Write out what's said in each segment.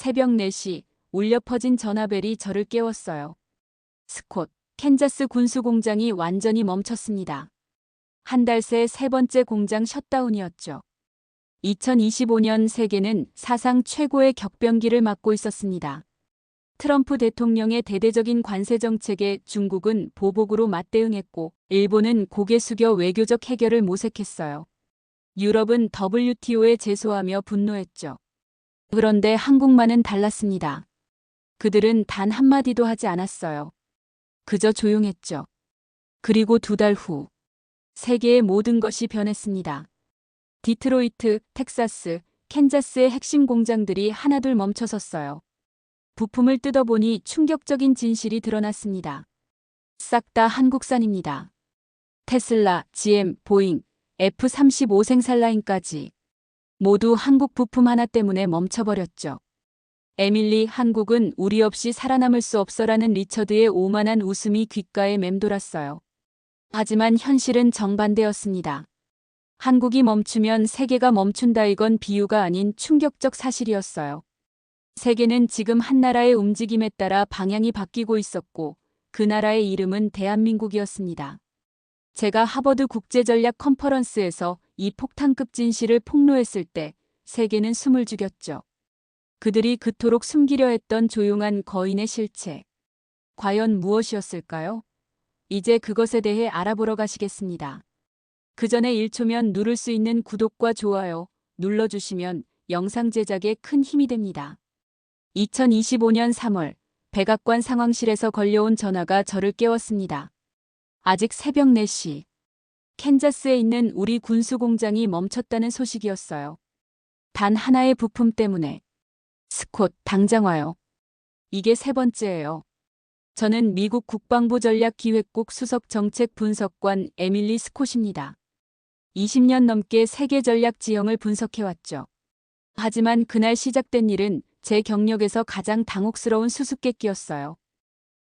새벽 4시 울려 퍼진 전화벨이 저를 깨웠어요. 스콧, 캔자스 군수공장이 완전히 멈췄습니다. 한 달 새 세 번째 공장 셧다운이었죠. 2025년 세계는 사상 최고의 격변기를 맞고 있었습니다. 트럼프 대통령의 대대적인 관세 정책에 중국은 보복으로 맞대응했고 일본은 고개 숙여 외교적 해결을 모색했어요. 유럽은 WTO에 제소하며 분노했죠. 그런데 한국만은 달랐습니다. 그들은 단 한마디도 하지 않았어요. 그저 조용했죠. 그리고 2달 후 세계의 모든 것이 변했습니다. 디트로이트, 텍사스, 캔자스의 핵심 공장들이 하나둘 멈춰섰어요. 부품을 뜯어보니 충격적인 진실이 드러났습니다. 싹 다 한국산입니다. 테슬라, GM, 보잉, F-35 생산 라인까지 모두 한국 부품 하나 때문에 멈춰버렸죠. 에밀리, 한국은 우리 없이 살아남을 수 없어라는 리처드의 오만한 웃음이 귓가에 맴돌았어요. 하지만 현실은 정반대였습니다. 한국이 멈추면 세계가 멈춘다, 이건 비유가 아닌 충격적 사실이었어요. 세계는 지금 한 나라의 움직임에 따라 방향이 바뀌고 있었고 그 나라의 이름은 대한민국이었습니다. 제가 하버드 국제전략 컨퍼런스에서 이 폭탄급 진실을 폭로했을 때 세계는 숨을 죽였죠. 그들이 그토록 숨기려 했던 조용한 거인의 실체. 과연 무엇이었을까요? 이제 그것에 대해 알아보러 가시겠습니다. 그 전에 1초면 누를 수 있는 구독과 좋아요 눌러주시면 영상 제작에 큰 힘이 됩니다. 2025년 3월 백악관 상황실에서 걸려온 전화가 저를 깨웠습니다. 아직 새벽 4시. 캔자스에 있는 우리 군수공장이 멈췄다는 소식이었어요. 단 하나의 부품 때문에. 스콧, 당장 와요. 이게 세 번째예요. 저는 미국 국방부 전략기획국 수석 정책 분석관 에밀리 스콧입니다. 20년 넘게 세계 전략 지형을 분석해왔죠. 하지만 그날 시작된 일은 제 경력에서 가장 당혹스러운 수수께끼였어요.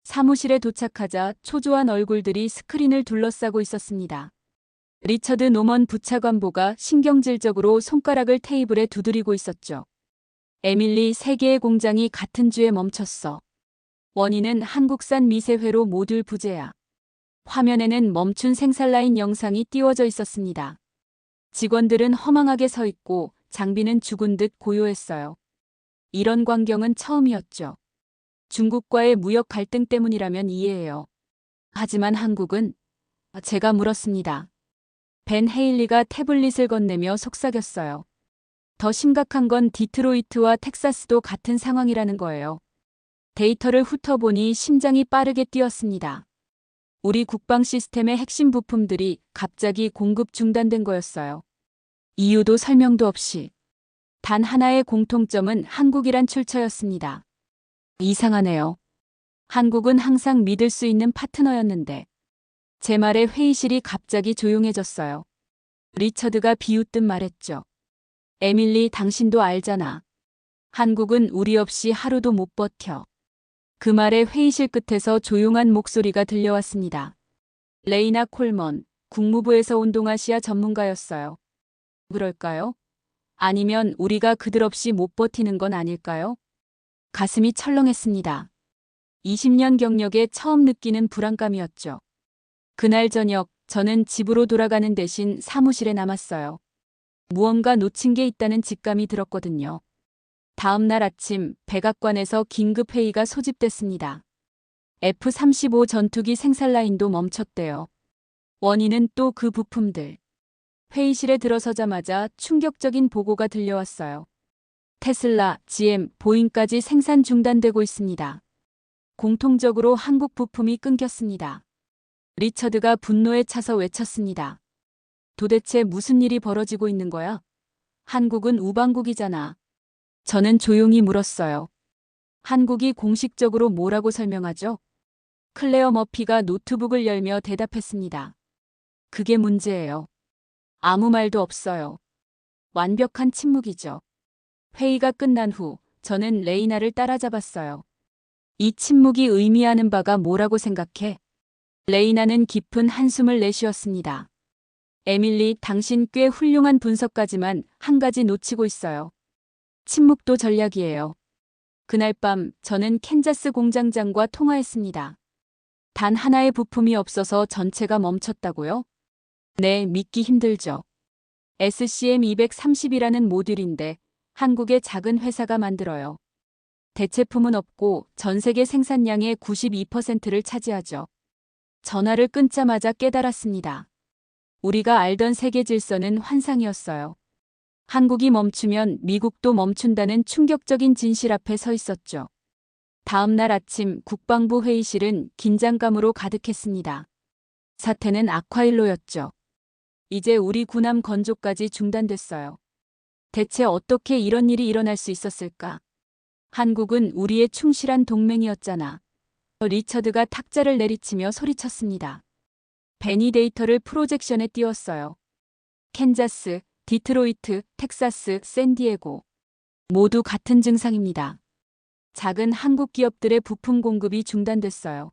사무실에 도착하자 초조한 얼굴들이 스크린을 둘러싸고 있었습니다. 리처드 노먼 부차관보가 신경질적으로 손가락을 테이블에 두드리고 있었죠. 에밀리, 세 개의 공장이 같은 주에 멈췄어. 원인은 한국산 미세회로 모듈 부재야. 화면에는 멈춘 생산라인 영상이 띄워져 있었습니다. 직원들은 허망하게 서 있고 장비는 죽은 듯 고요했어요. 이런 광경은 처음이었죠. 중국과의 무역 갈등 때문이라면 이해해요. 하지만 한국은? 제가 물었습니다. 벤 헤일리가 태블릿을 건네며 속삭였어요. 더 심각한 건 디트로이트와 텍사스도 같은 상황이라는 거예요. 데이터를 훑어보니 심장이 빠르게 뛰었습니다. 우리 국방 시스템의 핵심 부품들이 갑자기 공급 중단된 거였어요. 이유도 설명도 없이. 단 하나의 공통점은 한국이란 출처였습니다. 이상하네요. 한국은 항상 믿을 수 있는 파트너였는데. 제 말에 회의실이 갑자기 조용해졌어요. 리처드가 비웃듯 말했죠. 에밀리, 당신도 알잖아. 한국은 우리 없이 하루도 못 버텨. 그 말에 회의실 끝에서 조용한 목소리가 들려왔습니다. 레이나 콜먼, 국무부에서 온 동아시아 전문가였어요. 그럴까요? 아니면 우리가 그들 없이 못 버티는 건 아닐까요? 가슴이 철렁했습니다. 20년 경력에 처음 느끼는 불안감이었죠. 그날 저녁 저는 집으로 돌아가는 대신 사무실에 남았어요. 무언가 놓친 게 있다는 직감이 들었거든요. 다음 날 아침 백악관에서 긴급 회의가 소집됐습니다. F-35 전투기 생산 라인도 멈췄대요. 원인은 또 그 부품들. 회의실에 들어서자마자 충격적인 보고가 들려왔어요. 테슬라, GM, 보잉까지 생산 중단되고 있습니다. 공통적으로 한국 부품이 끊겼습니다. 리처드가 분노에 차서 외쳤습니다. 도대체 무슨 일이 벌어지고 있는 거야? 한국은 우방국이잖아. 저는 조용히 물었어요. 한국이 공식적으로 뭐라고 설명하죠? 클레어 머피가 노트북을 열며 대답했습니다. 그게 문제예요. 아무 말도 없어요. 완벽한 침묵이죠. 회의가 끝난 후 저는 레이나를 따라잡았어요. 이 침묵이 의미하는 바가 뭐라고 생각해? 레이나는 깊은 한숨을 내쉬었습니다. 에밀리, 당신 꽤 훌륭한 분석가지만 한 가지 놓치고 있어요. 침묵도 전략이에요. 그날 밤 저는 캔자스 공장장과 통화했습니다. 단 하나의 부품이 없어서 전체가 멈췄다고요? 네, 믿기 힘들죠. SCM-230이라는 모듈인데 한국의 작은 회사가 만들어요. 대체품은 없고 전 세계 생산량의 92%를 차지하죠. 전화를 끊자마자 깨달았습니다. 우리가 알던 세계 질서는 환상이었어요. 한국이 멈추면 미국도 멈춘다는 충격적인 진실 앞에 서 있었죠. 다음 날 아침 국방부 회의실은 긴장감으로 가득했습니다. 사태는 악화일로였죠. 이제 우리 군함 건조까지 중단됐어요. 대체 어떻게 이런 일이 일어날 수 있었을까? 한국은 우리의 충실한 동맹이었잖아. 리처드가 탁자를 내리치며 소리쳤습니다. 베니 데이터를 프로젝션에 띄웠어요. 캔자스, 디트로이트, 텍사스, 샌디에고. 모두 같은 증상입니다. 작은 한국 기업들의 부품 공급이 중단됐어요.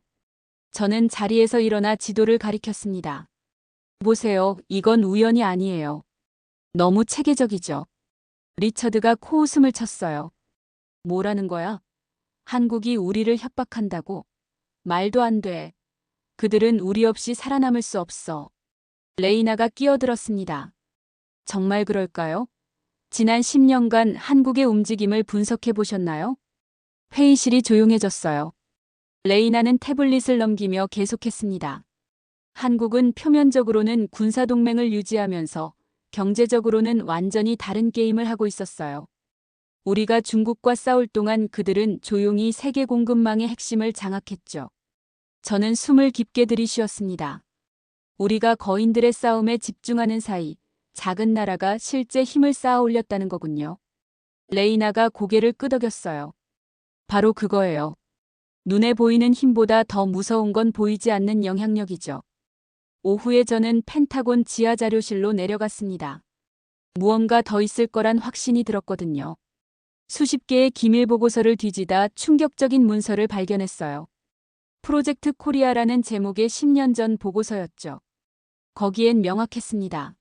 저는 자리에서 일어나 지도를 가리켰습니다. 보세요, 이건 우연이 아니에요. 너무 체계적이죠. 리처드가 코웃음을 쳤어요. 뭐라는 거야? 한국이 우리를 협박한다고? 말도 안 돼. 그들은 우리 없이 살아남을 수 없어. 레이나가 끼어들었습니다. 정말 그럴까요? 지난 10년간 한국의 움직임을 분석해 보셨나요? 회의실이 조용해졌어요. 레이나는 태블릿을 넘기며 계속했습니다. 한국은 표면적으로는 군사동맹을 유지하면서 경제적으로는 완전히 다른 게임을 하고 있었어요. 우리가 중국과 싸울 동안 그들은 조용히 세계 공급망의 핵심을 장악했죠. 저는 숨을 깊게 들이쉬었습니다. 우리가 거인들의 싸움에 집중하는 사이 작은 나라가 실제 힘을 쌓아 올렸다는 거군요. 레이나가 고개를 끄덕였어요. 바로 그거예요. 눈에 보이는 힘보다 더 무서운 건 보이지 않는 영향력이죠. 오후에 저는 펜타곤 지하 자료실로 내려갔습니다. 무언가 더 있을 거란 확신이 들었거든요. 수십 개의 기밀 보고서를 뒤지다 충격적인 문서를 발견했어요. 프로젝트 코리아라는 제목의 10년 전 보고서였죠. 거기엔 명확했습니다.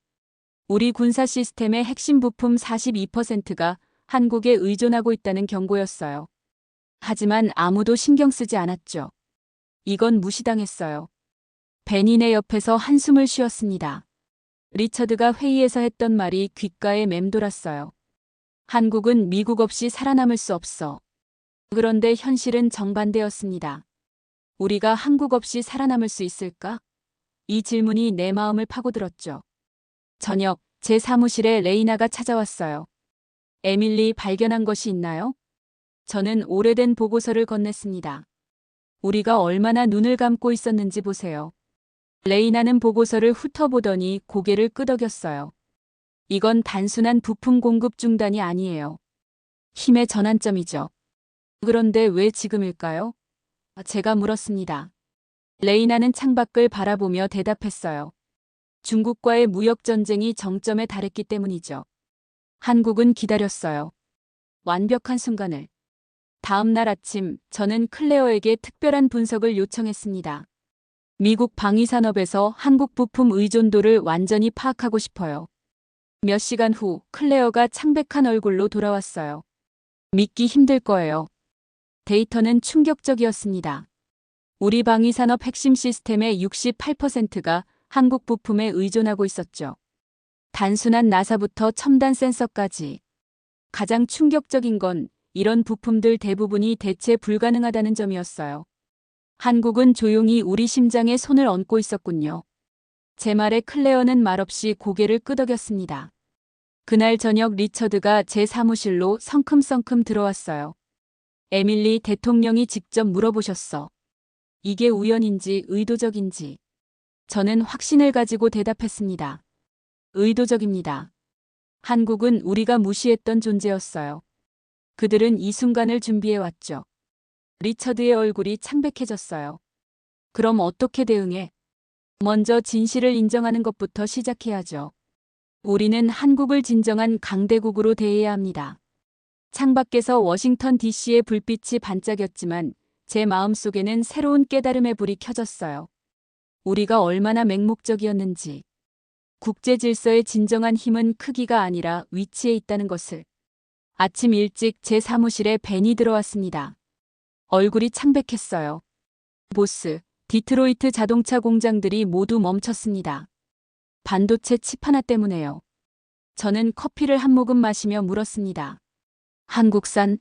우리 군사 시스템의 핵심 부품 42%가 한국에 의존하고 있다는 경고였어요. 하지만 아무도 신경 쓰지 않았죠. 이건 무시당했어요. 베니네 옆에서 한숨을 쉬었습니다. 리처드가 회의에서 했던 말이 귓가에 맴돌았어요. 한국은 미국 없이 살아남을 수 없어. 그런데 현실은 정반대였습니다. 우리가 한국 없이 살아남을 수 있을까? 이 질문이 내 마음을 파고들었죠. 저녁, 제 사무실에 레이나가 찾아왔어요. 에밀리, 발견한 것이 있나요? 저는 오래된 보고서를 건넸습니다. 우리가 얼마나 눈을 감고 있었는지 보세요. 레이나는 보고서를 훑어보더니 고개를 끄덕였어요. 이건 단순한 부품 공급 중단이 아니에요. 힘의 전환점이죠. 그런데 왜 지금일까요? 제가 물었습니다. 레이나는 창밖을 바라보며 대답했어요. 중국과의 무역전쟁이 정점에 달했기 때문이죠. 한국은 기다렸어요. 완벽한 순간을. 다음 날 아침 저는 클레어에게 특별한 분석을 요청했습니다. 미국 방위산업에서 한국 부품 의존도를 완전히 파악하고 싶어요. 몇 시간 후 클레어가 창백한 얼굴로 돌아왔어요. 믿기 힘들 거예요. 데이터는 충격적이었습니다. 우리 방위산업 핵심 시스템의 68%가 한국 부품에 의존하고 있었죠. 단순한 나사부터 첨단 센서까지. 가장 충격적인 건 이런 부품들 대부분이 대체 불가능하다는 점이었어요. 한국은 조용히 우리 심장에 손을 얹고 있었군요. 제 말에 클레어는 말없이 고개를 끄덕였습니다. 그날 저녁 리처드가 제 사무실로 성큼성큼 들어왔어요. 에밀리, 대통령이 직접 물어보셨어. 이게 우연인지 의도적인지. 저는 확신을 가지고 대답했습니다. 의도적입니다. 한국은 우리가 무시했던 존재였어요. 그들은 이 순간을 준비해왔죠. 리처드의 얼굴이 창백해졌어요. 그럼 어떻게 대응해? 먼저 진실을 인정하는 것부터 시작해야죠. 우리는 한국을 진정한 강대국으로 대해야 합니다. 창밖에서 워싱턴 DC의 불빛이 반짝였지만 제 마음속에는 새로운 깨달음의 불이 켜졌어요. 우리가 얼마나 맹목적이었는지. 국제 질서의 진정한 힘은 크기가 아니라 위치에 있다는 것을. 아침 일찍 제 사무실에 벤이 들어왔습니다. 얼굴이 창백했어요. 보스, 디트로이트 자동차 공장들이 모두 멈췄습니다. 반도체 칩 하나 때문에요. 저는 커피를 한 모금 마시며 물었습니다. 한국산?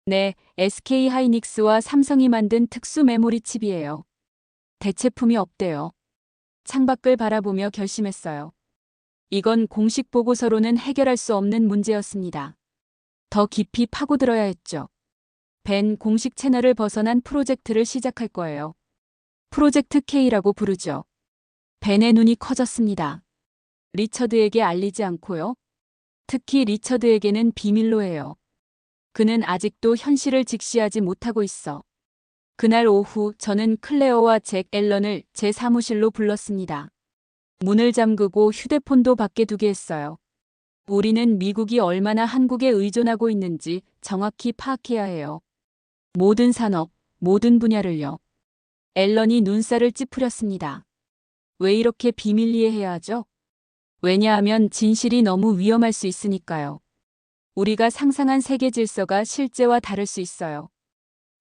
네, SK 하이닉스와 삼성이 만든 특수 메모리 칩이에요. 대체품이 없대요. 창밖을 바라보며 결심했어요. 이건 공식 보고서로는 해결할 수 없는 문제였습니다. 더 깊이 파고들어야 했죠. 벤 공식 채널을 벗어난 프로젝트를 시작할 거예요. 프로젝트 K라고 부르죠. 벤의 눈이 커졌습니다. 리처드에게 알리지 않고요. 특히 리처드에게는 비밀로 해요. 그는 아직도 현실을 직시하지 못하고 있어. 그날 오후 저는 클레어와 잭 앨런을 제 사무실로 불렀습니다. 문을 잠그고 휴대폰도 밖에 두게 했어요. 우리는 미국이 얼마나 한국에 의존하고 있는지 정확히 파악해야 해요. 모든 산업, 모든 분야를요. 앨런이 눈살을 찌푸렸습니다. 왜 이렇게 비밀리에 해야 하죠? 왜냐하면 진실이 너무 위험할 수 있으니까요. 우리가 상상한 세계 질서가 실제와 다를 수 있어요.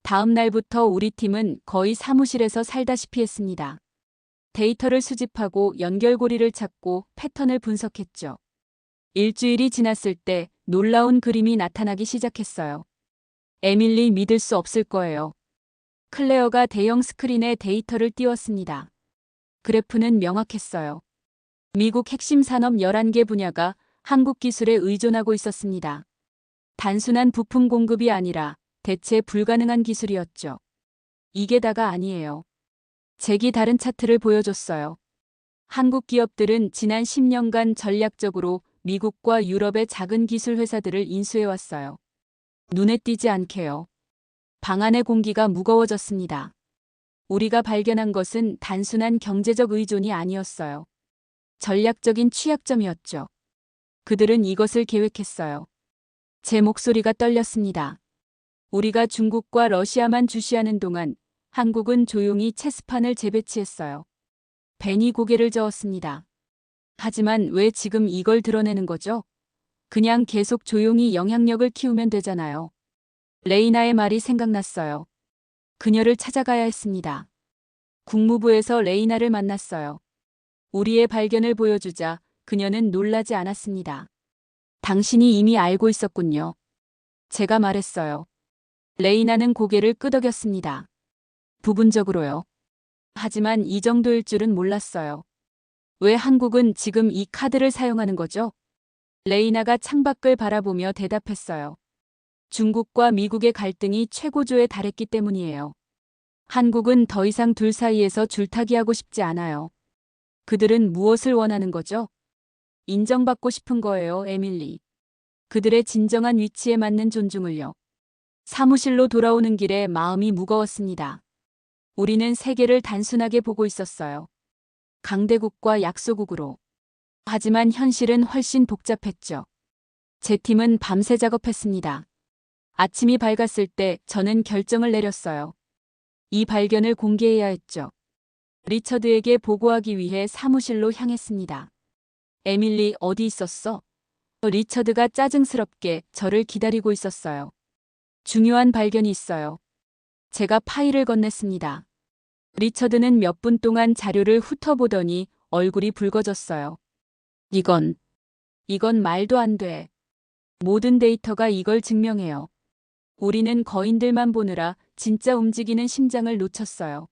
다음 날부터 우리 팀은 거의 사무실에서 살다시피 했습니다. 데이터를 수집하고 연결고리를 찾고 패턴을 분석했죠. 일주일이 지났을 때 놀라운 그림이 나타나기 시작했어요. 에밀리 믿을 수 없을 거예요. 클레어가 대형 스크린에 데이터를 띄웠습니다. 그래프는 명확했어요. 미국 핵심 산업 11개 분야가 한국 기술에 의존하고 있었습니다. 단순한 부품 공급이 아니라 대체 불가능한 기술이었죠. 이게 다가 아니에요. 잭이 다른 차트를 보여줬어요. 한국 기업들은 지난 10년간 전략적으로 미국과 유럽의 작은 기술 회사들을 인수해왔어요. 눈에 띄지 않게요. 방 안의 공기가 무거워졌습니다. 우리가 발견한 것은 단순한 경제적 의존이 아니었어요. 전략적인 취약점이었죠. 그들은 이것을 계획했어요. 제 목소리가 떨렸습니다. 우리가 중국과 러시아만 주시하는 동안 한국은 조용히 체스판을 재배치했어요. 벤이 고개를 저었습니다. 하지만 왜 지금 이걸 드러내는 거죠? 그냥 계속 조용히 영향력을 키우면 되잖아요. 레이나의 말이 생각났어요. 그녀를 찾아가야 했습니다. 국무부에서 레이나를 만났어요. 우리의 발견을 보여주자 그녀는 놀라지 않았습니다. 당신이 이미 알고 있었군요. 제가 말했어요. 레이나는 고개를 끄덕였습니다. 부분적으로요. 하지만 이 정도일 줄은 몰랐어요. 왜 한국은 지금 이 카드를 사용하는 거죠? 레이나가 창밖을 바라보며 대답했어요. 중국과 미국의 갈등이 최고조에 달했기 때문이에요. 한국은 더 이상 둘 사이에서 줄타기하고 싶지 않아요. 그들은 무엇을 원하는 거죠? 인정받고 싶은 거예요, 에밀리. 그들의 진정한 위치에 맞는 존중을요. 사무실로 돌아오는 길에 마음이 무거웠습니다. 우리는 세계를 단순하게 보고 있었어요. 강대국과 약소국으로. 하지만 현실은 훨씬 복잡했죠. 제 팀은 밤새 작업했습니다. 아침이 밝았을 때 저는 결정을 내렸어요. 이 발견을 공개해야 했죠. 리처드에게 보고하기 위해 사무실로 향했습니다. 에밀리 어디 있었어? 리처드가 짜증스럽게 저를 기다리고 있었어요. 중요한 발견이 있어요. 제가 파일을 건넸습니다. 리처드는 몇 분 동안 자료를 훑어보더니 얼굴이 붉어졌어요. 이건 말도 안 돼. 모든 데이터가 이걸 증명해요. 우리는 거인들만 보느라 진짜 움직이는 심장을 놓쳤어요.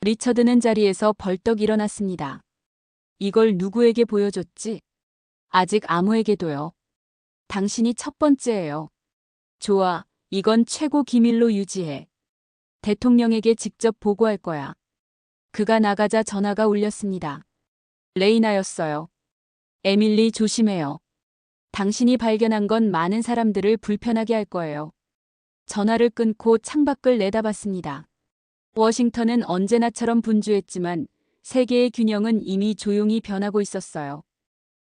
리처드는 자리에서 벌떡 일어났습니다. 이걸 누구에게 보여줬지? 아직 아무에게도요. 당신이 첫 번째예요. 좋아, 이건 최고 기밀로 유지해. 대통령에게 직접 보고할 거야. 그가 나가자 전화가 울렸습니다. 레이나였어요. 에밀리 조심해요. 당신이 발견한 건 많은 사람들을 불편하게 할 거예요. 전화를 끊고 창밖을 내다봤습니다. 워싱턴은 언제나처럼 분주했지만 세계의 균형은 이미 조용히 변하고 있었어요.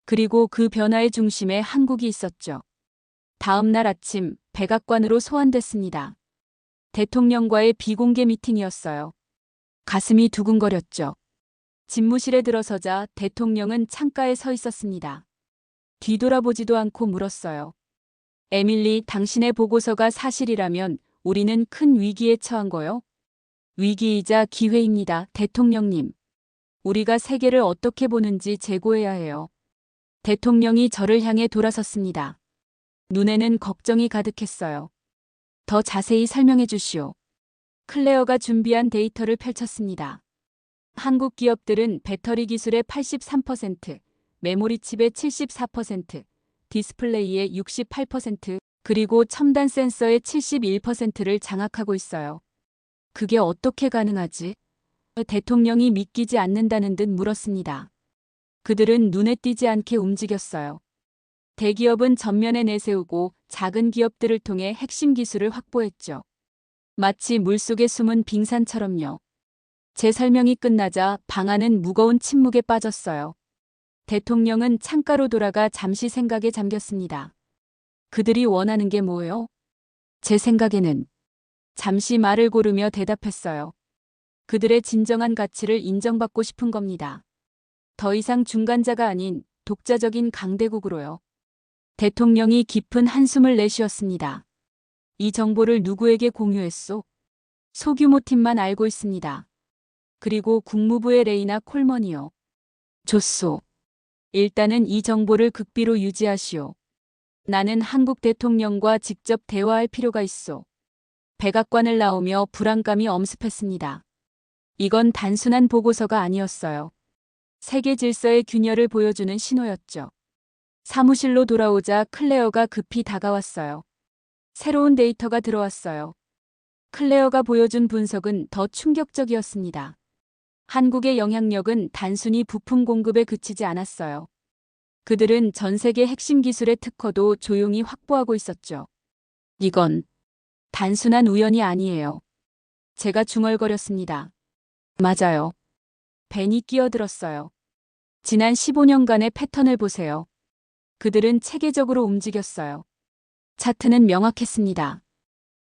그리고 그 변화의 중심에 한국이 있었죠. 다음 날 아침 백악관으로 소환됐습니다. 대통령과의 비공개 미팅이었어요. 가슴이 두근거렸죠. 집무실에 들어서자 대통령은 창가에 서 있었습니다. 뒤돌아보지도 않고 물었어요. 에밀리, 당신의 보고서가 사실이라면 우리는 큰 위기에 처한 거요. 위기이자 기회입니다, 대통령님. 우리가 세계를 어떻게 보는지 재고해야 해요. 대통령이 저를 향해 돌아섰습니다. 눈에는 걱정이 가득했어요. 더 자세히 설명해 주시오. 클레어가 준비한 데이터를 펼쳤습니다. 한국 기업들은 배터리 기술의 83%, 메모리 칩의 74%, 디스플레이의 68%, 그리고 첨단 센서의 71%를 장악하고 있어요. 그게 어떻게 가능하지? 대통령이 믿기지 않는다는 듯 물었습니다. 그들은 눈에 띄지 않게 움직였어요. 대기업은 전면에 내세우고 작은 기업들을 통해 핵심 기술을 확보했죠. 마치 물속에 숨은 빙산처럼요. 제 설명이 끝나자 방 안은 무거운 침묵에 빠졌어요. 대통령은 창가로 돌아가 잠시 생각에 잠겼습니다. 그들이 원하는 게 뭐예요? 제 생각에는 잠시 말을 고르며 대답했어요. 그들의 진정한 가치를 인정받고 싶은 겁니다. 더 이상 중간자가 아닌 독자적인 강대국으로요. 대통령이 깊은 한숨을 내쉬었습니다. 이 정보를 누구에게 공유했소? 소규모 팀만 알고 있습니다. 그리고 국무부의 레이나 콜먼이요. 줬소. 일단은 이 정보를 극비로 유지하시오. 나는 한국 대통령과 직접 대화할 필요가 있소. 백악관을 나오며 불안감이 엄습했습니다. 이건 단순한 보고서가 아니었어요. 세계 질서의 균열을 보여주는 신호였죠. 사무실로 돌아오자 클레어가 급히 다가왔어요. 새로운 데이터가 들어왔어요. 클레어가 보여준 분석은 더 충격적이었습니다. 한국의 영향력은 단순히 부품 공급에 그치지 않았어요. 그들은 전 세계 핵심 기술의 특허도 조용히 확보하고 있었죠. 이건 단순한 우연이 아니에요. 제가 중얼거렸습니다. 맞아요. 벤이 끼어들었어요. 지난 15년간의 패턴을 보세요. 그들은 체계적으로 움직였어요. 차트는 명확했습니다.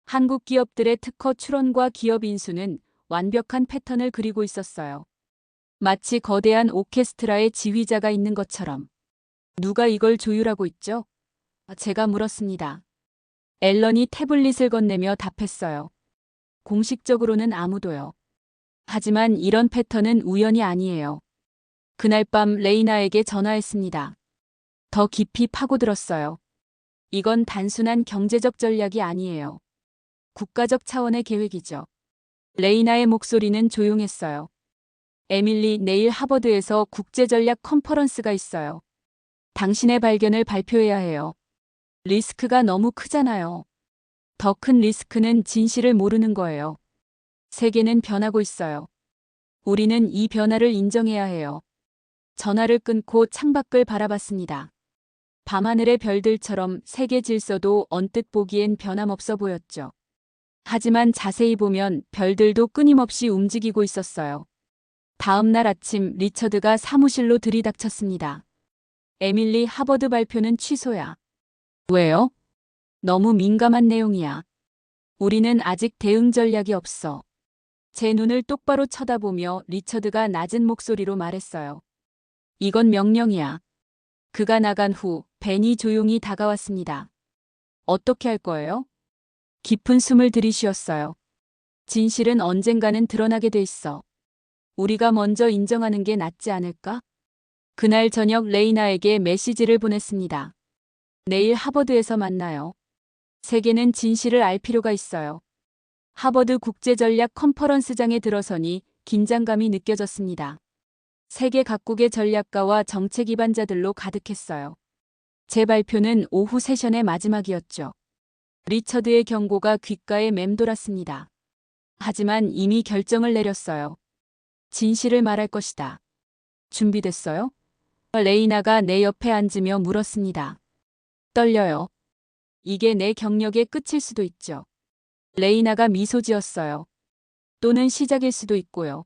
한국 기업들의 특허 출원과 기업 인수는 완벽한 패턴을 그리고 있었어요. 마치 거대한 오케스트라의 지휘자가 있는 것처럼. 누가 이걸 조율하고 있죠? 제가 물었습니다. 앨런이 태블릿을 건네며 답했어요. 공식적으로는 아무도요. 하지만 이런 패턴은 우연이 아니에요. 그날 밤 레이나에게 전화했습니다. 더 깊이 파고들었어요. 이건 단순한 경제적 전략이 아니에요. 국가적 차원의 계획이죠. 레이나의 목소리는 조용했어요. 에밀리, 내일 하버드에서 국제전략 컨퍼런스가 있어요. 당신의 발견을 발표해야 해요. 리스크가 너무 크잖아요. 더 큰 리스크는 진실을 모르는 거예요. 세계는 변하고 있어요. 우리는 이 변화를 인정해야 해요. 전화를 끊고 창밖을 바라봤습니다. 밤하늘의 별들처럼 세계 질서도 언뜻 보기엔 변함없어 보였죠. 하지만 자세히 보면 별들도 끊임없이 움직이고 있었어요. 다음 날 아침 리처드가 사무실로 들이닥쳤습니다. 에밀리, 하버드 발표는 취소야. 왜요? 너무 민감한 내용이야. 우리는 아직 대응 전략이 없어. 제 눈을 똑바로 쳐다보며 리처드가 낮은 목소리로 말했어요. 이건 명령이야. 그가 나간 후 벤이 조용히 다가왔습니다. 어떻게 할 거예요? 깊은 숨을 들이쉬었어요. 진실은 언젠가는 드러나게 돼 있어. 우리가 먼저 인정하는 게 낫지 않을까? 그날 저녁 레이나에게 메시지를 보냈습니다. 내일 하버드에서 만나요. 세계는 진실을 알 필요가 있어요. 하버드 국제전략 컨퍼런스장에 들어서니 긴장감이 느껴졌습니다. 세계 각국의 전략가와 정책 기반자들로 가득했어요. 제 발표는 오후 세션의 마지막이었죠. 리처드의 경고가 귓가에 맴돌았습니다. 하지만 이미 결정을 내렸어요. 진실을 말할 것이다. 준비됐어요? 레이나가 내 옆에 앉으며 물었습니다. 떨려요. 이게 내 경력의 끝일 수도 있죠. 레이나가 미소 지었어요. 또는 시작일 수도 있고요.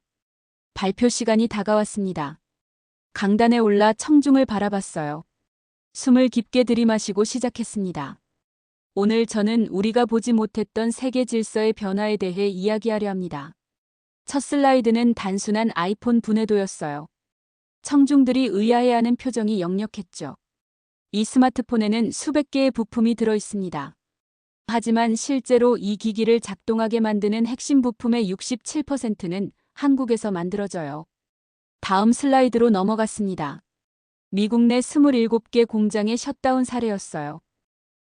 발표 시간이 다가왔습니다. 강단에 올라 청중을 바라봤어요. 숨을 깊게 들이마시고 시작했습니다. 오늘 저는 우리가 보지 못했던 세계 질서의 변화에 대해 이야기하려 합니다. 첫 슬라이드는 단순한 아이폰 분해도였어요. 청중들이 의아해하는 표정이 역력했죠. 이 스마트폰에는 수백 개의 부품이 들어 있습니다. 하지만 실제로 이 기기를 작동하게 만드는 핵심 부품의 67%는 한국에서 만들어져요. 다음 슬라이드로 넘어갔습니다. 미국 내 27개 공장의 셧다운 사례였어요.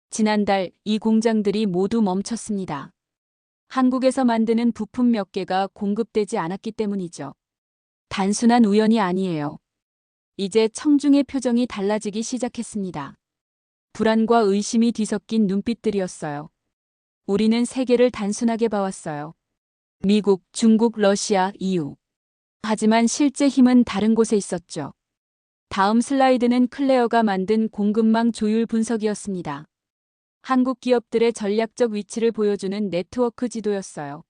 지난달 이 공장들이 모두 멈췄습니다. 한국에서 만드는 부품 몇 개가 공급되지 않았기 때문이죠. 단순한 우연이 아니에요. 이제 청중의 표정이 달라지기 시작했습니다. 불안과 의심이 뒤섞인 눈빛들이었어요. 우리는 세계를 단순하게 봐왔어요. 미국, 중국, 러시아, EU. 하지만 실제 힘은 다른 곳에 있었죠. 다음 슬라이드는 클레어가 만든 공급망 조율 분석이었습니다. 한국 기업들의 전략적 위치를 보여주는 네트워크 지도였어요.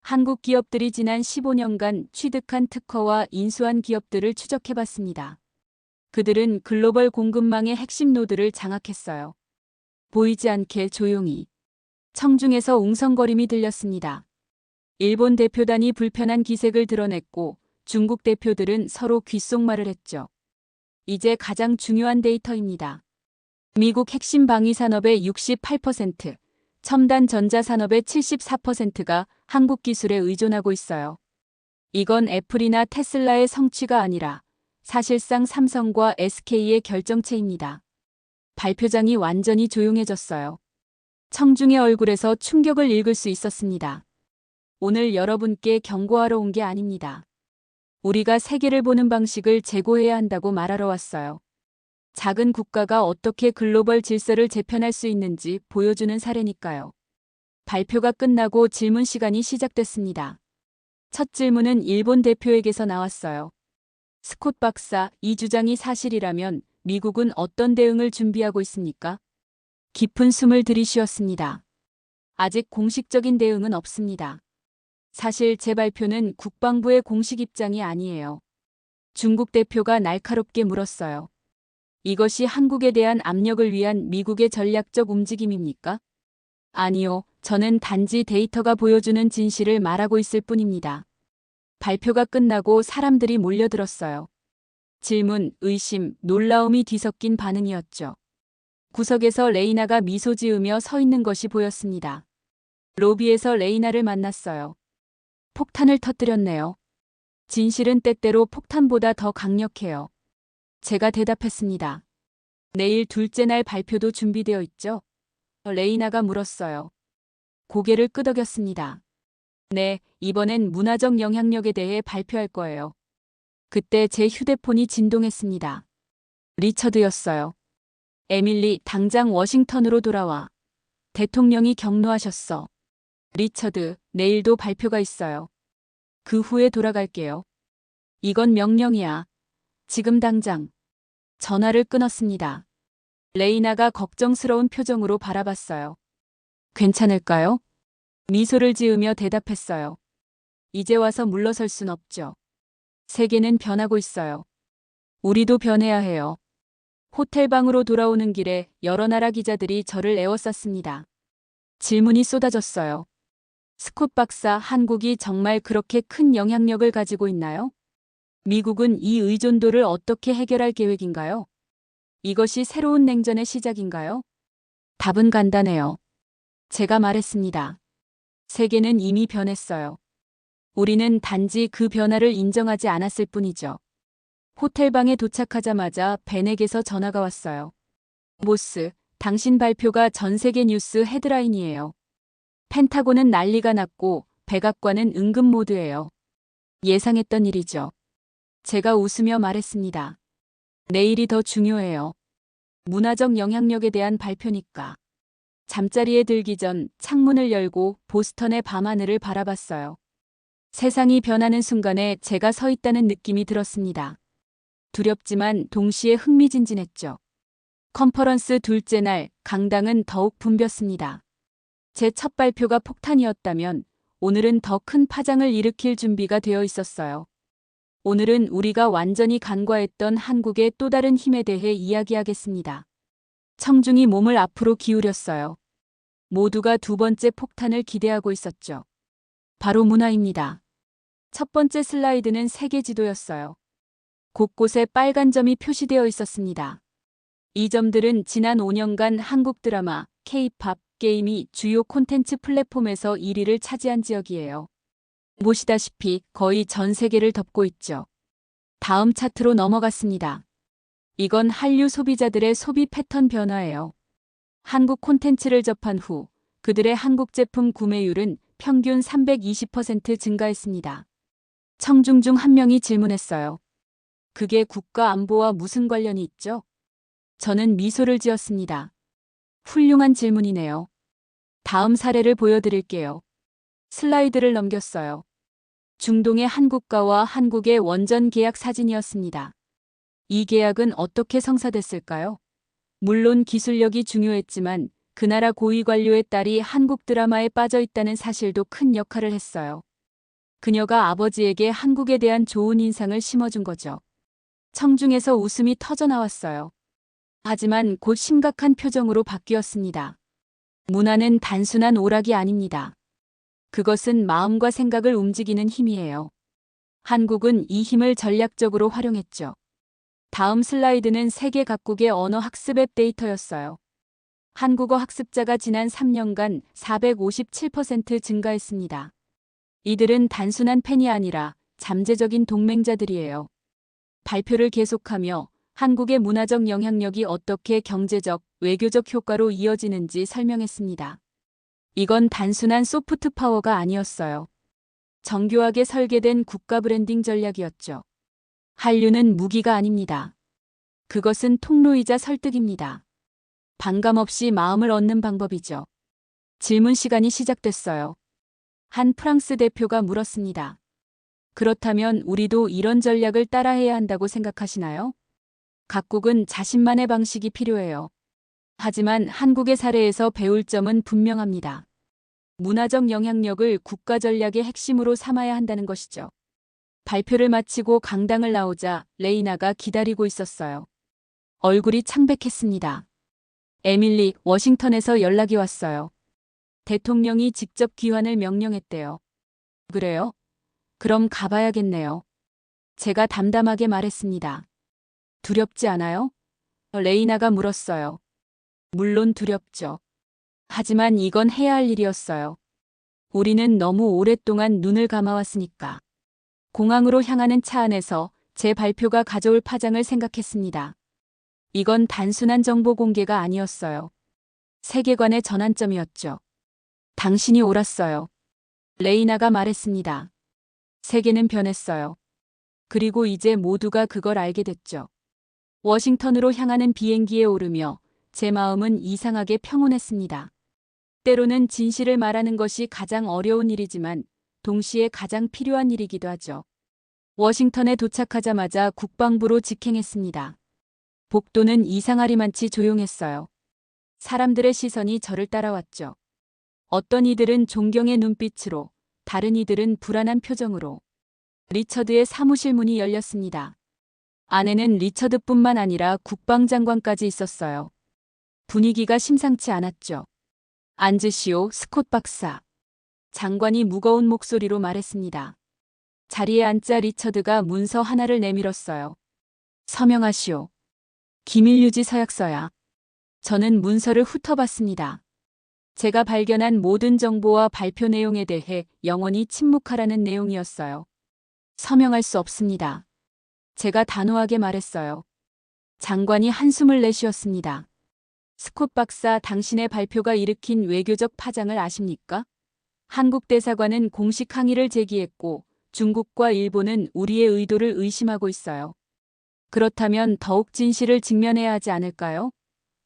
한국 기업들이 지난 15년간 취득한 특허와 인수한 기업들을 추적해봤습니다. 그들은 글로벌 공급망의 핵심 노드를 장악했어요. 보이지 않게 조용히. 청중에서 웅성거림이 들렸습니다. 일본 대표단이 불편한 기색을 드러냈고 중국 대표들은 서로 귓속말을 했죠. 이제 가장 중요한 데이터입니다. 미국 핵심 방위 산업의 68%, 첨단 전자 산업의 74%가 한국 기술에 의존하고 있어요. 이건 애플이나 테슬라의 성취가 아니라 사실상 삼성과 SK의 결정체입니다. 발표장이 완전히 조용해졌어요. 청중의 얼굴에서 충격을 읽을 수 있었습니다. 오늘 여러분께 경고하러 온 게 아닙니다. 우리가 세계를 보는 방식을 재고해야 한다고 말하러 왔어요. 작은 국가가 어떻게 글로벌 질서를 재편할 수 있는지 보여주는 사례니까요. 발표가 끝나고 질문 시간이 시작됐습니다. 첫 질문은 일본 대표에게서 나왔어요. 스콧 박사, 이 주장이 사실이라면 미국은 어떤 대응을 준비하고 있습니까? 깊은 숨을 들이쉬었습니다. 아직 공식적인 대응은 없습니다. 사실 제 발표는 국방부의 공식 입장이 아니에요. 중국 대표가 날카롭게 물었어요. 이것이 한국에 대한 압력을 위한 미국의 전략적 움직임입니까? 아니요, 저는 단지 데이터가 보여주는 진실을 말하고 있을 뿐입니다. 발표가 끝나고 사람들이 몰려들었어요. 질문, 의심, 놀라움이 뒤섞인 반응이었죠. 구석에서 레이나가 미소 지으며 서 있는 것이 보였습니다. 로비에서 레이나를 만났어요. 폭탄을 터뜨렸네요. 진실은 때때로 폭탄보다 더 강력해요. 제가 대답했습니다. 내일 둘째 날 발표도 준비되어 있죠? 레이나가 물었어요. 고개를 끄덕였습니다. 네, 이번엔 문화적 영향력에 대해 발표할 거예요. 그때 제 휴대폰이 진동했습니다. 리처드였어요. 에밀리, 당장 워싱턴으로 돌아와. 대통령이 경로하셨어. 리처드, 내일도 발표가 있어요. 그 후에 돌아갈게요. 이건 명령이야. 지금 당장. 전화를 끊었습니다. 레이나가 걱정스러운 표정으로 바라봤어요. 괜찮을까요? 미소를 지으며 대답했어요. 이제 와서 물러설 순 없죠. 세계는 변하고 있어요. 우리도 변해야 해요. 호텔 방으로 돌아오는 길에 여러 나라 기자들이 저를 에워쌌습니다. 질문이 쏟아졌어요. 스콧 박사, 한국이 정말 그렇게 큰 영향력을 가지고 있나요? 미국은 이 의존도를 어떻게 해결할 계획인가요? 이것이 새로운 냉전의 시작인가요? 답은 간단해요. 제가 말했습니다. 세계는 이미 변했어요. 우리는 단지 그 변화를 인정하지 않았을 뿐이죠. 호텔방에 도착하자마자 벤에게서 전화가 왔어요. 보스, 당신 발표가 전 세계 뉴스 헤드라인이에요. 펜타곤은 난리가 났고 백악관은 응급 모드예요. 예상했던 일이죠. 제가 웃으며 말했습니다. 내일이 더 중요해요. 문화적 영향력에 대한 발표니까. 잠자리에 들기 전 창문을 열고 보스턴의 밤하늘을 바라봤어요. 세상이 변하는 순간에 제가 서 있다는 느낌이 들었습니다. 두렵지만 동시에 흥미진진했죠. 컨퍼런스 둘째 날 강당은 더욱 붐볐습니다. 제 첫 발표가 폭탄이었다면 오늘은 더 큰 파장을 일으킬 준비가 되어 있었어요. 오늘은 우리가 완전히 간과했던 한국의 또 다른 힘에 대해 이야기하겠습니다. 청중이 몸을 앞으로 기울였어요. 모두가 두 번째 폭탄을 기대하고 있었죠. 바로 문화입니다. 첫 번째 슬라이드는 세계 지도였어요. 곳곳에 빨간 점이 표시되어 있었습니다. 이 점들은 지난 5년간 한국 드라마, K-팝, 게임이 주요 콘텐츠 플랫폼에서 1위를 차지한 지역이에요. 보시다시피 거의 전 세계를 덮고 있죠. 다음 차트로 넘어갔습니다. 이건 한류 소비자들의 소비 패턴 변화예요. 한국 콘텐츠를 접한 후 그들의 한국 제품 구매율은 평균 320% 증가했습니다. 청중 중 한 명이 질문했어요. 그게 국가 안보와 무슨 관련이 있죠? 저는 미소를 지었습니다. 훌륭한 질문이네요. 다음 사례를 보여드릴게요. 슬라이드를 넘겼어요. 중동의 한 국가와 한국의 원전 계약 사진이었습니다. 이 계약은 어떻게 성사됐을까요? 물론 기술력이 중요했지만 그 나라 고위 관료의 딸이 한국 드라마에 빠져 있다는 사실도 큰 역할을 했어요. 그녀가 아버지에게 한국에 대한 좋은 인상을 심어준 거죠. 청중에서 웃음이 터져나왔어요. 하지만 곧 심각한 표정으로 바뀌었습니다. 문화는 단순한 오락이 아닙니다. 그것은 마음과 생각을 움직이는 힘이에요. 한국은 이 힘을 전략적으로 활용했죠. 다음 슬라이드는 세계 각국의 언어 학습 앱 데이터였어요. 한국어 학습자가 지난 3년간 457% 증가했습니다. 이들은 단순한 팬이 아니라 잠재적인 동맹자들이에요. 발표를 계속하며 한국의 문화적 영향력이 어떻게 경제적, 외교적 효과로 이어지는지 설명했습니다. 이건 단순한 소프트 파워가 아니었어요. 정교하게 설계된 국가 브랜딩 전략이었죠. 한류는 무기가 아닙니다. 그것은 통로이자 설득입니다. 반감 없이 마음을 얻는 방법이죠. 질문 시간이 시작됐어요. 한 프랑스 대표가 물었습니다. 그렇다면 우리도 이런 전략을 따라해야 한다고 생각하시나요? 각국은 자신만의 방식이 필요해요. 하지만 한국의 사례에서 배울 점은 분명합니다. 문화적 영향력을 국가 전략의 핵심으로 삼아야 한다는 것이죠. 발표를 마치고 강당을 나오자 레이나가 기다리고 있었어요. 얼굴이 창백했습니다. 에밀리, 워싱턴에서 연락이 왔어요. 대통령이 직접 귀환을 명령했대요. 그래요? 그럼 가봐야겠네요. 제가 담담하게 말했습니다. 두렵지 않아요? 레이나가 물었어요. 물론 두렵죠. 하지만 이건 해야 할 일이었어요. 우리는 너무 오랫동안 눈을 감아왔으니까. 공항으로 향하는 차 안에서 제 발표가 가져올 파장을 생각했습니다. 이건 단순한 정보 공개가 아니었어요. 세계관의 전환점이었죠. 당신이 옳았어요. 레이나가 말했습니다. 세계는 변했어요. 그리고 이제 모두가 그걸 알게 됐죠. 워싱턴으로 향하는 비행기에 오르며 제 마음은 이상하게 평온했습니다. 때로는 진실을 말하는 것이 가장 어려운 일이지만 동시에 가장 필요한 일이기도 하죠. 워싱턴에 도착하자마자 국방부로 직행했습니다. 복도는 이상하리만치 조용했어요. 사람들의 시선이 저를 따라왔죠. 어떤 이들은 존경의 눈빛으로, 다른 이들은 불안한 표정으로. 리처드의 사무실 문이 열렸습니다. 안에는 리처드뿐만 아니라 국방장관까지 있었어요. 분위기가 심상치 않았죠. 앉으시오, 스콧 박사. 장관이 무거운 목소리로 말했습니다. 자리에 앉자 리처드가 문서 하나를 내밀었어요. 서명하시오. 기밀유지 서약서야. 저는 문서를 훑어봤습니다. 제가 발견한 모든 정보와 발표 내용에 대해 영원히 침묵하라는 내용이었어요. 서명할 수 없습니다. 제가 단호하게 말했어요. 장관이 한숨을 내쉬었습니다. 스콧 박사, 당신의 발표가 일으킨 외교적 파장을 아십니까? 한국 대사관은 공식 항의를 제기했고 중국과 일본은 우리의 의도를 의심하고 있어요. 그렇다면 더욱 진실을 직면해야 하지 않을까요?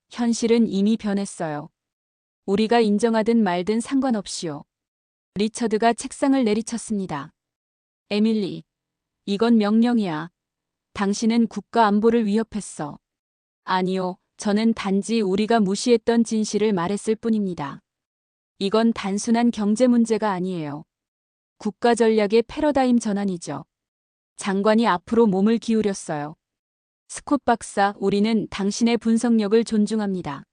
현실은 이미 변했어요. 우리가 인정하든 말든 상관없이요. 리처드가 책상을 내리쳤습니다. 에밀리, 이건 명령이야. 당신은 국가 안보를 위협했어. 아니요, 저는 단지 우리가 무시했던 진실을 말했을 뿐입니다. 이건 단순한 경제 문제가 아니에요. 국가 전략의 패러다임 전환이죠. 장관이 앞으로 몸을 기울였어요. 스콧 박사, 우리는 당신의 분석력을 존중합니다.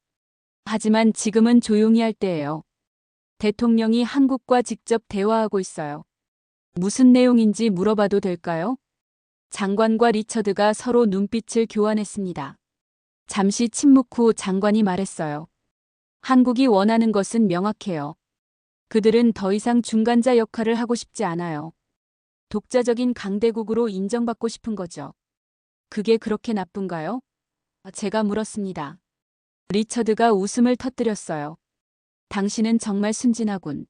하지만 지금은 조용히 할 때예요. 대통령이 한국과 직접 대화하고 있어요. 무슨 내용인지 물어봐도 될까요? 장관과 리처드가 서로 눈빛을 교환했습니다. 잠시 침묵 후 장관이 말했어요. 한국이 원하는 것은 명확해요. 그들은 더 이상 중간자 역할을 하고 싶지 않아요. 독자적인 강대국으로 인정받고 싶은 거죠. 그게 그렇게 나쁜가요? 제가 물었습니다. 리처드가 웃음을 터뜨렸어요. 당신은 정말 순진하군.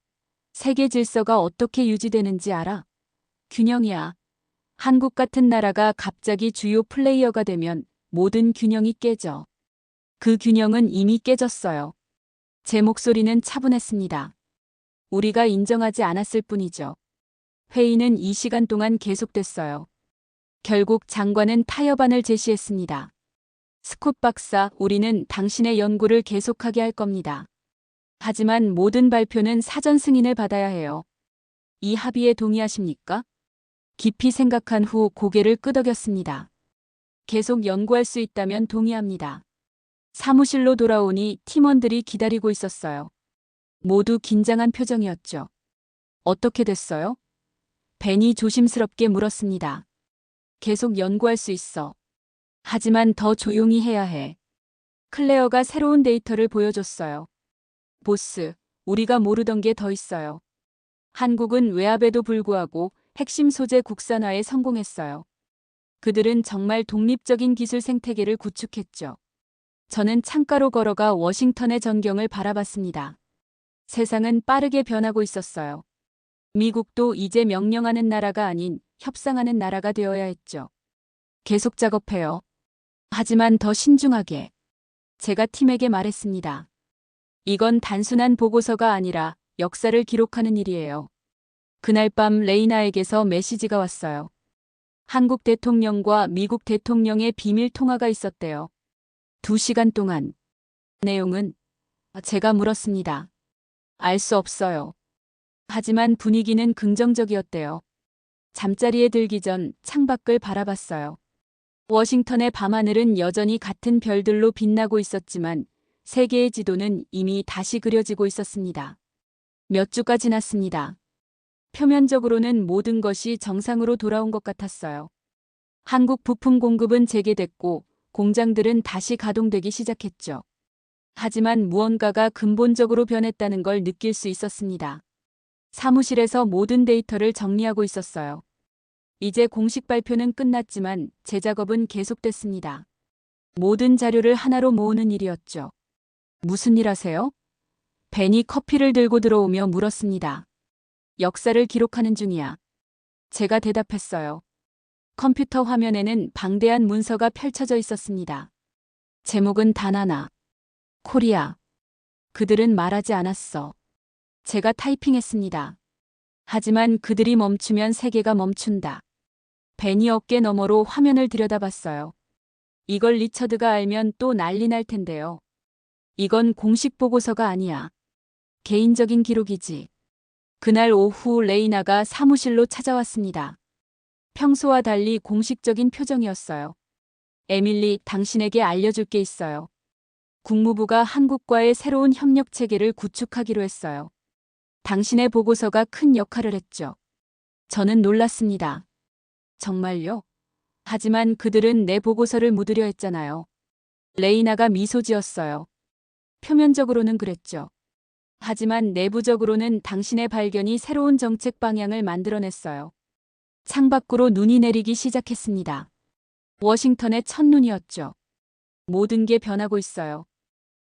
세계 질서가 어떻게 유지되는지 알아? 균형이야. 한국 같은 나라가 갑자기 주요 플레이어가 되면 모든 균형이 깨져. 그 균형은 이미 깨졌어요. 제 목소리는 차분했습니다. 우리가 인정하지 않았을 뿐이죠. 회의는 2시간 동안 계속됐어요. 결국 장관은 타협안을 제시했습니다. 스콧 박사, 우리는 당신의 연구를 계속하게 할 겁니다. 하지만 모든 발표는 사전 승인을 받아야 해요. 이 합의에 동의하십니까? 깊이 생각한 후 고개를 끄덕였습니다. 계속 연구할 수 있다면 동의합니다. 사무실로 돌아오니 팀원들이 기다리고 있었어요. 모두 긴장한 표정이었죠. 어떻게 됐어요? 벤이 조심스럽게 물었습니다. 계속 연구할 수 있어. 하지만 더 조용히 해야 해. 클레어가 새로운 데이터를 보여줬어요. 보스, 우리가 모르던 게 더 있어요. 한국은 외압에도 불구하고 핵심 소재 국산화에 성공했어요. 그들은 정말 독립적인 기술 생태계를 구축했죠. 저는 창가로 걸어가 워싱턴의 전경을 바라봤습니다. 세상은 빠르게 변하고 있었어요. 미국도 이제 명령하는 나라가 아닌 협상하는 나라가 되어야 했죠. 계속 작업해요. 하지만 더 신중하게. 제가 팀에게 말했습니다. 이건 단순한 보고서가 아니라 역사를 기록하는 일이에요. 그날 밤 레이나에게서 메시지가 왔어요. 한국 대통령과 미국 대통령의 비밀 통화가 있었대요. 2시간 동안. 내용은? 제가 물었습니다. 알 수 없어요. 하지만 분위기는 긍정적이었대요. 잠자리에 들기 전 창밖을 바라봤어요. 워싱턴의 밤하늘은 여전히 같은 별들로 빛나고 있었지만 세계의 지도는 이미 다시 그려지고 있었습니다. 몇 주가 지났습니다. 표면적으로는 모든 것이 정상으로 돌아온 것 같았어요. 한국 부품 공급은 재개됐고 공장들은 다시 가동되기 시작했죠. 하지만 무언가가 근본적으로 변했다는 걸 느낄 수 있었습니다. 사무실에서 모든 데이터를 정리하고 있었어요. 이제 공식 발표는 끝났지만 제 작업은 계속됐습니다. 모든 자료를 하나로 모으는 일이었죠. 무슨 일 하세요? 벤이 커피를 들고 들어오며 물었습니다. 역사를 기록하는 중이야. 제가 대답했어요. 컴퓨터 화면에는 방대한 문서가 펼쳐져 있었습니다. 제목은 단 하나. 코리아. 그들은 말하지 않았어. 제가 타이핑했습니다. 하지만 그들이 멈추면 세계가 멈춘다. 벤이 어깨 너머로 화면을 들여다봤어요. 이걸 리처드가 알면 또 난리 날 텐데요. 이건 공식 보고서가 아니야. 개인적인 기록이지. 그날 오후 레이나가 사무실로 찾아왔습니다. 평소와 달리 공식적인 표정이었어요. 에밀리, 당신에게 알려줄 게 있어요. 국무부가 한국과의 새로운 협력 체계를 구축하기로 했어요. 당신의 보고서가 큰 역할을 했죠. 저는 놀랐습니다. 정말요? 하지만 그들은 내 보고서를 묻으려 했잖아요. 레이나가 미소 지었어요. 표면적으로는 그랬죠. 하지만 내부적으로는 당신의 발견이 새로운 정책 방향을 만들어냈어요. 창밖으로 눈이 내리기 시작했습니다. 워싱턴의 첫눈이었죠. 모든 게 변하고 있어요.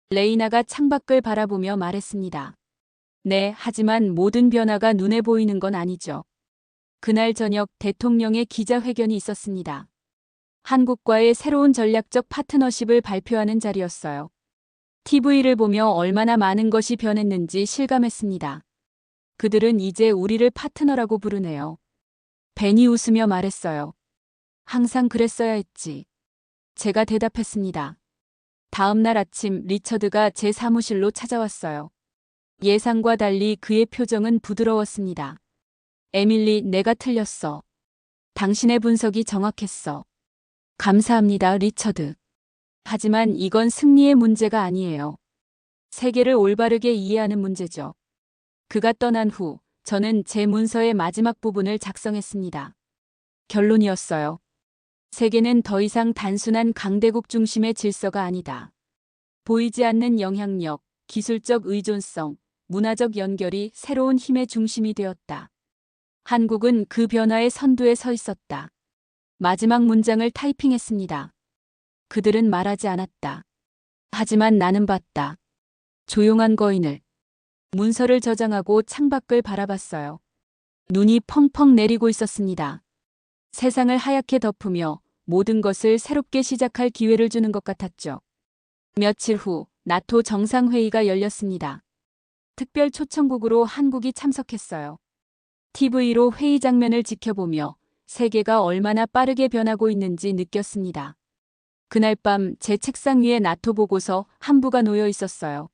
레이나가 창밖을 바라보며 말했습니다. 네, 하지만 모든 변화가 눈에 보이는 건 아니죠. 그날 저녁 대통령의 기자회견이 있었습니다. 한국과의 새로운 전략적 파트너십을 발표하는 자리였어요. TV를 보며 얼마나 많은 것이 변했는지 실감했습니다. 그들은 이제 우리를 파트너라고 부르네요. 벤이 웃으며 말했어요. 항상 그랬어야 했지. 제가 대답했습니다. 다음 날 아침 리처드가 제 사무실로 찾아왔어요. 예상과 달리 그의 표정은 부드러웠습니다. 에밀리, 내가 틀렸어. 당신의 분석이 정확했어. 감사합니다, 리처드. 하지만 이건 승리의 문제가 아니에요. 세계를 올바르게 이해하는 문제죠. 그가 떠난 후 저는 제 문서의 마지막 부분을 작성했습니다. 결론이었어요. 세계는 더 이상 단순한 강대국 중심의 질서가 아니다. 보이지 않는 영향력, 기술적 의존성, 문화적 연결이 새로운 힘의 중심이 되었다. 한국은 그 변화의 선두에 서 있었다. 마지막 문장을 타이핑했습니다. 그들은 말하지 않았다. 하지만 나는 봤다. 조용한 거인을. 문서를 저장하고 창밖을 바라봤어요. 눈이 펑펑 내리고 있었습니다. 세상을 하얗게 덮으며 모든 것을 새롭게 시작할 기회를 주는 것 같았죠. 며칠 후 나토 정상회의가 열렸습니다. 특별 초청국으로 한국이 참석했어요. TV로 회의 장면을 지켜보며 세계가 얼마나 빠르게 변하고 있는지 느꼈습니다. 그날 밤 제 책상 위에 나토 보고서 한 부가 놓여 있었어요.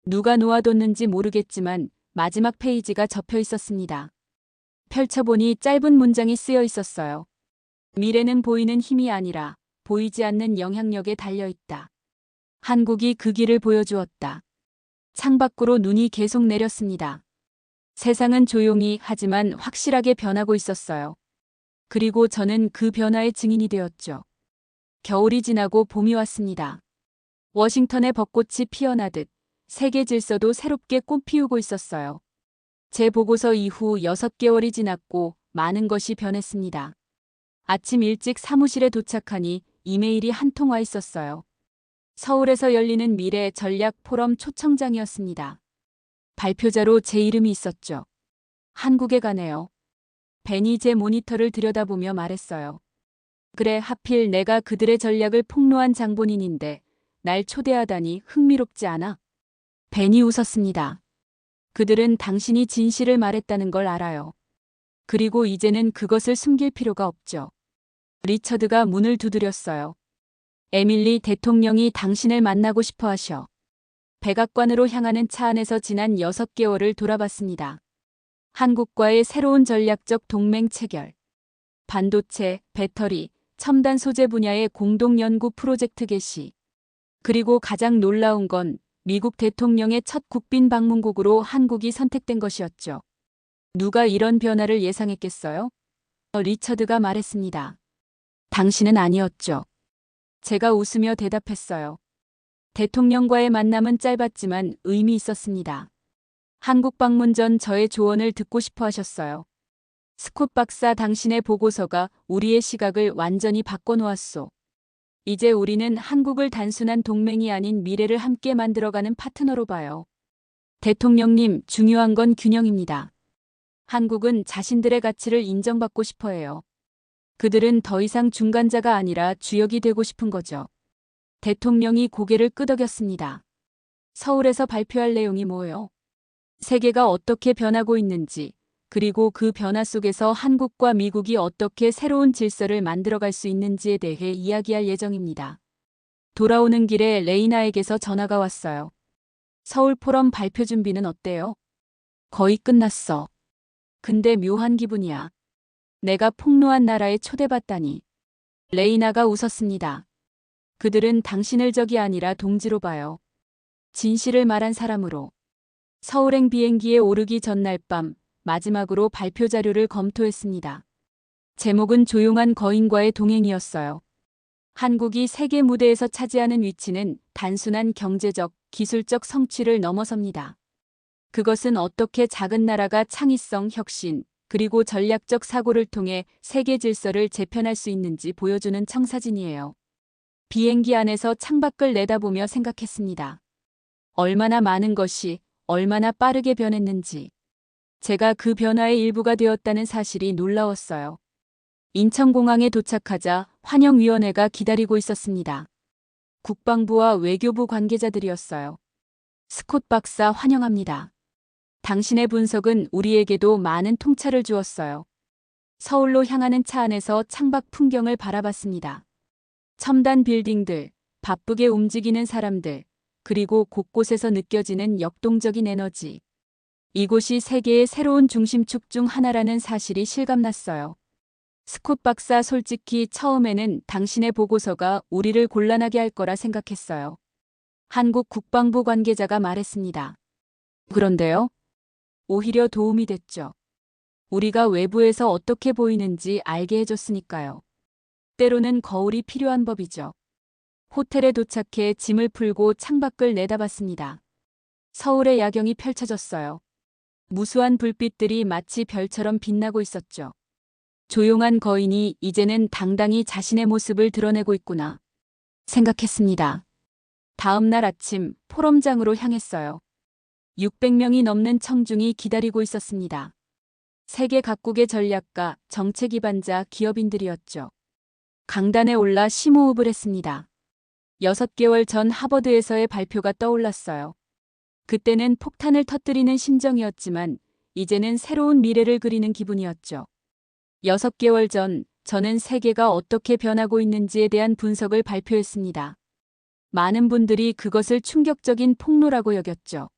누가 놓아뒀는지 모르겠지만 마지막 페이지가 접혀 있었습니다. 펼쳐보니 짧은 문장이 쓰여 있었어요. 미래는 보이는 힘이 아니라 보이지 않는 영향력에 달려있다. 한국이 그 길을 보여주었다. 창밖으로 눈이 계속 내렸습니다. 세상은 조용히 하지만 확실하게 변하고 있었어요. 그리고 저는 그 변화의 증인이 되었죠. 겨울이 지나고 봄이 왔습니다. 워싱턴의 벚꽃이 피어나듯 세계 질서도 새롭게 꽃 피우고 있었어요. 제 보고서 이후 6개월이 지났고 많은 것이 변했습니다. 아침 일찍 사무실에 도착하니 이메일이 한 통 와 있었어요. 서울에서 열리는 미래 전략 포럼 초청장이었습니다. 발표자로 제 이름이 있었죠. 한국에 가네요. 벤이 제 모니터를 들여다보며 말했어요. 그래, 하필 내가 그들의 전략을 폭로한 장본인인데 날 초대하다니 흥미롭지 않아? 벤이 웃었습니다. 그들은 당신이 진실을 말했다는 걸 알아요. 그리고 이제는 그것을 숨길 필요가 없죠. 리처드가 문을 두드렸어요. 에밀리 대통령이 당신을 만나고 싶어 하셔. 백악관으로 향하는 차 안에서 지난 6개월을 돌아봤습니다. 한국과의 새로운 전략적 동맹 체결, 반도체, 배터리, 첨단 소재 분야의 공동 연구 프로젝트 개시, 그리고 가장 놀라운 건 미국 대통령의 첫 국빈 방문국으로 한국이 선택된 것이었죠. 누가 이런 변화를 예상했겠어요? 리처드가 말했습니다. 당신은 아니었죠. 제가 웃으며 대답했어요. 대통령과의 만남은 짧았지만 의미 있었습니다. 한국 방문 전 저의 조언을 듣고 싶어 하셨어요. 스콧 박사, 당신의 보고서가 우리의 시각을 완전히 바꿔놓았소. 이제 우리는 한국을 단순한 동맹이 아닌 미래를 함께 만들어가는 파트너로 봐요. 대통령님, 중요한 건 균형입니다. 한국은 자신들의 가치를 인정받고 싶어 해요. 그들은 더 이상 중간자가 아니라 주역이 되고 싶은 거죠. 대통령이 고개를 끄덕였습니다. 서울에서 발표할 내용이 뭐예요? 세계가 어떻게 변하고 있는지, 그리고 그 변화 속에서 한국과 미국이 어떻게 새로운 질서를 만들어갈 수 있는지에 대해 이야기할 예정입니다. 돌아오는 길에 레이나에게서 전화가 왔어요. 서울 포럼 발표 준비는 어때요? 거의 끝났어. 근데 묘한 기분이야. 내가 폭로한 나라에 초대받다니. 레이나가 웃었습니다. 그들은 당신을 적이 아니라 동지로 봐요. 진실을 말한 사람으로. 서울행 비행기에 오르기 전날 밤 마지막으로 발표 자료를 검토했습니다. 제목은 조용한 거인과의 동행이었어요. 한국이 세계 무대에서 차지하는 위치는 단순한 경제적, 기술적 성취를 넘어섭니다. 그것은 어떻게 작은 나라가 창의성, 혁신, 그리고 전략적 사고를 통해 세계 질서를 재편할 수 있는지 보여주는 청사진이에요. 비행기 안에서 창밖을 내다보며 생각했습니다. 얼마나 많은 것이, 얼마나 빠르게 변했는지. 제가 그 변화의 일부가 되었다는 사실이 놀라웠어요. 인천공항에 도착하자 환영위원회가 기다리고 있었습니다. 국방부와 외교부 관계자들이었어요. 스콧 박사 환영합니다. 당신의 분석은 우리에게도 많은 통찰을 주었어요. 서울로 향하는 차 안에서 창밖 풍경을 바라봤습니다. 첨단 빌딩들, 바쁘게 움직이는 사람들, 그리고 곳곳에서 느껴지는 역동적인 에너지. 이곳이 세계의 새로운 중심축 중 하나라는 사실이 실감났어요. 스콧 박사, 솔직히 처음에는 당신의 보고서가 우리를 곤란하게 할 거라 생각했어요. 한국 국방부 관계자가 말했습니다. 그런데요? 오히려 도움이 됐죠. 우리가 외부에서 어떻게 보이는지 알게 해줬으니까요. 때로는 거울이 필요한 법이죠. 호텔에 도착해 짐을 풀고 창밖을 내다봤습니다. 서울의 야경이 펼쳐졌어요. 무수한 불빛들이 마치 별처럼 빛나고 있었죠. 조용한 거인이 이제는 당당히 자신의 모습을 드러내고 있구나 생각했습니다. 다음 날 아침 포럼장으로 향했어요. 600명이 넘는 청중이 기다리고 있었습니다. 세계 각국의 전략가, 정책 기반자, 기업인들이었죠. 강단에 올라 심호흡을 했습니다. 6개월 전 하버드에서의 발표가 떠올랐어요. 그때는 폭탄을 터뜨리는 심정이었지만 이제는 새로운 미래를 그리는 기분이었죠. 6개월 전 저는 세계가 어떻게 변하고 있는지에 대한 분석을 발표했습니다. 많은 분들이 그것을 충격적인 폭로라고 여겼죠.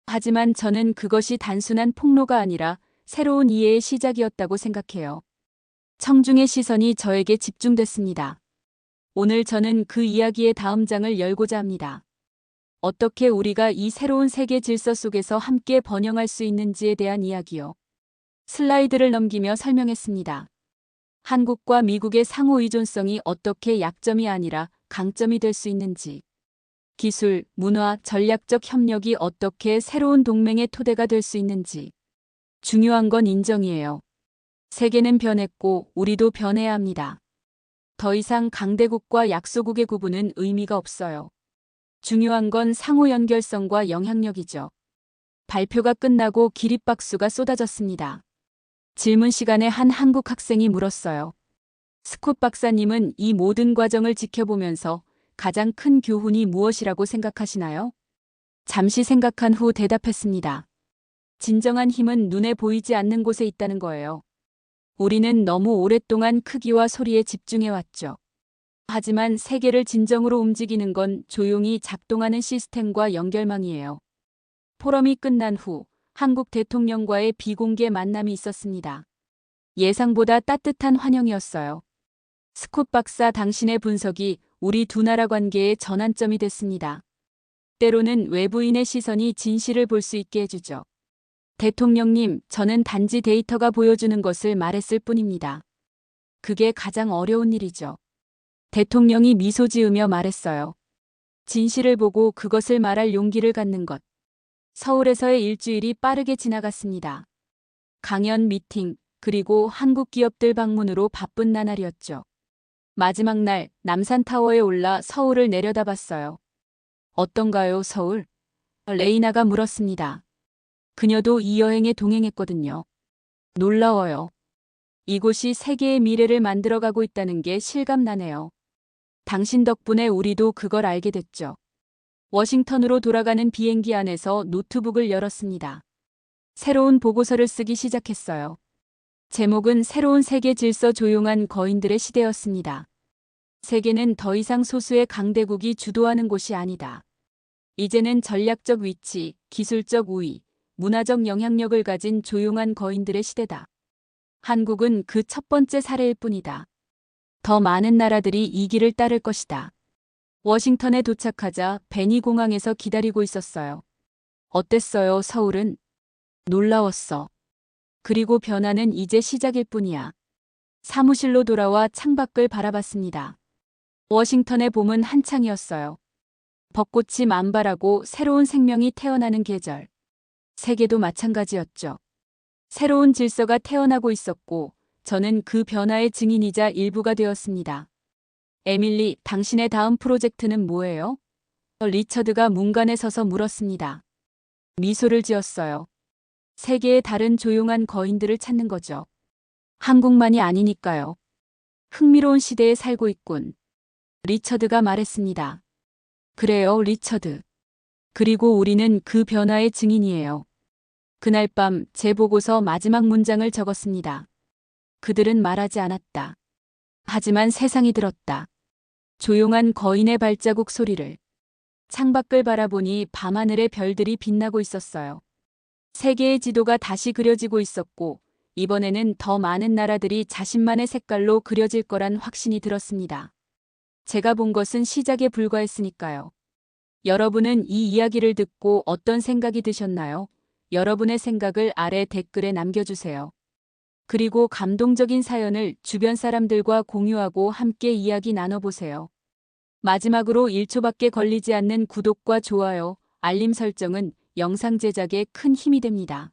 하지만 저는 그것이 단순한 폭로가 아니라 새로운 이해의 시작이었다고 생각해요. 청중의 시선이 저에게 집중됐습니다. 오늘 저는 그 이야기의 다음 장을 열고자 합니다. 어떻게 우리가 이 새로운 세계 질서 속에서 함께 번영할 수 있는지에 대한 이야기요. 슬라이드를 넘기며 설명했습니다. 한국과 미국의 상호 의존성이 어떻게 약점이 아니라 강점이 될 수 있는지. 기술, 문화, 전략적 협력이 어떻게 새로운 동맹의 토대가 될 수 있는지. 중요한 건 인정이에요. 세계는 변했고 우리도 변해야 합니다. 더 이상 강대국과 약소국의 구분은 의미가 없어요. 중요한 건 상호 연결성과 영향력이죠. 발표가 끝나고 기립박수가 쏟아졌습니다. 질문 시간에 한 한국 학생이 물었어요. 스콧 박사님은 이 모든 과정을 지켜보면서 가장 큰 교훈이 무엇이라고 생각하시나요? 잠시 생각한 후 대답했습니다. 진정한 힘은 눈에 보이지 않는 곳에 있다는 거예요. 우리는 너무 오랫동안 크기와 소리에 집중해왔죠. 하지만 세계를 진정으로 움직이는 건 조용히 작동하는 시스템과 연결망이에요. 포럼이 끝난 후 한국 대통령과의 비공개 만남이 있었습니다. 예상보다 따뜻한 환영이었어요. 스콧 박사, 당신의 분석이 우리 두 나라 관계의 전환점이 됐습니다. 때로는 외부인의 시선이 진실을 볼 수 있게 해주죠. 대통령님, 저는 단지 데이터가 보여주는 것을 말했을 뿐입니다. 그게 가장 어려운 일이죠. 대통령이 미소 지으며 말했어요. 진실을 보고 그것을 말할 용기를 갖는 것. 서울에서의 일주일이 빠르게 지나갔습니다. 강연, 미팅, 그리고 한국 기업들 방문으로 바쁜 나날이었죠. 마지막 날 남산타워에 올라 서울을 내려다봤어요. 어떤가요, 서울? 레이나가 물었습니다. 그녀도 이 여행에 동행했거든요. 놀라워요. 이곳이 세계의 미래를 만들어가고 있다는 게 실감나네요. 당신 덕분에 우리도 그걸 알게 됐죠. 워싱턴으로 돌아가는 비행기 안에서 노트북을 열었습니다. 새로운 보고서를 쓰기 시작했어요. 제목은 새로운 세계 질서, 조용한 거인들의 시대였습니다. 세계는 더 이상 소수의 강대국이 주도하는 곳이 아니다. 이제는 전략적 위치, 기술적 우위, 문화적 영향력을 가진 조용한 거인들의 시대다. 한국은 그 첫 번째 사례일 뿐이다. 더 많은 나라들이 이 길을 따를 것이다. 워싱턴에 도착하자 베니 공항에서 기다리고 있었어요. 어땠어요, 서울은? 놀라웠어. 그리고 변화는 이제 시작일 뿐이야. 사무실로 돌아와 창밖을 바라봤습니다. 워싱턴의 봄은 한창이었어요. 벚꽃이 만발하고 새로운 생명이 태어나는 계절. 세계도 마찬가지였죠. 새로운 질서가 태어나고 있었고 저는 그 변화의 증인이자 일부가 되었습니다. 에밀리, 당신의 다음 프로젝트는 뭐예요? 리처드가 문간에 서서 물었습니다. 미소를 지었어요. 세계의 다른 조용한 거인들을 찾는 거죠. 한국만이 아니니까요. 흥미로운 시대에 살고 있군. 리처드가 말했습니다. 그래요, 리처드. 그리고 우리는 그 변화의 증인이에요. 그날 밤 제 보고서 마지막 문장을 적었습니다. 그들은 말하지 않았다. 하지만 세상이 들었다. 조용한 거인의 발자국 소리를. 창밖을 바라보니 밤하늘의 별들이 빛나고 있었어요. 세계의 지도가 다시 그려지고 있었고 이번에는 더 많은 나라들이 자신만의 색깔로 그려질 거란 확신이 들었습니다. 제가 본 것은 시작에 불과했으니까요. 여러분은 이 이야기를 듣고 어떤 생각이 드셨나요? 여러분의 생각을 아래 댓글에 남겨주세요. 그리고 감동적인 사연을 주변 사람들과 공유하고 함께 이야기 나눠보세요. 마지막으로 1초밖에 걸리지 않는 구독과 좋아요, 알림 설정은 영상 제작에 큰 힘이 됩니다.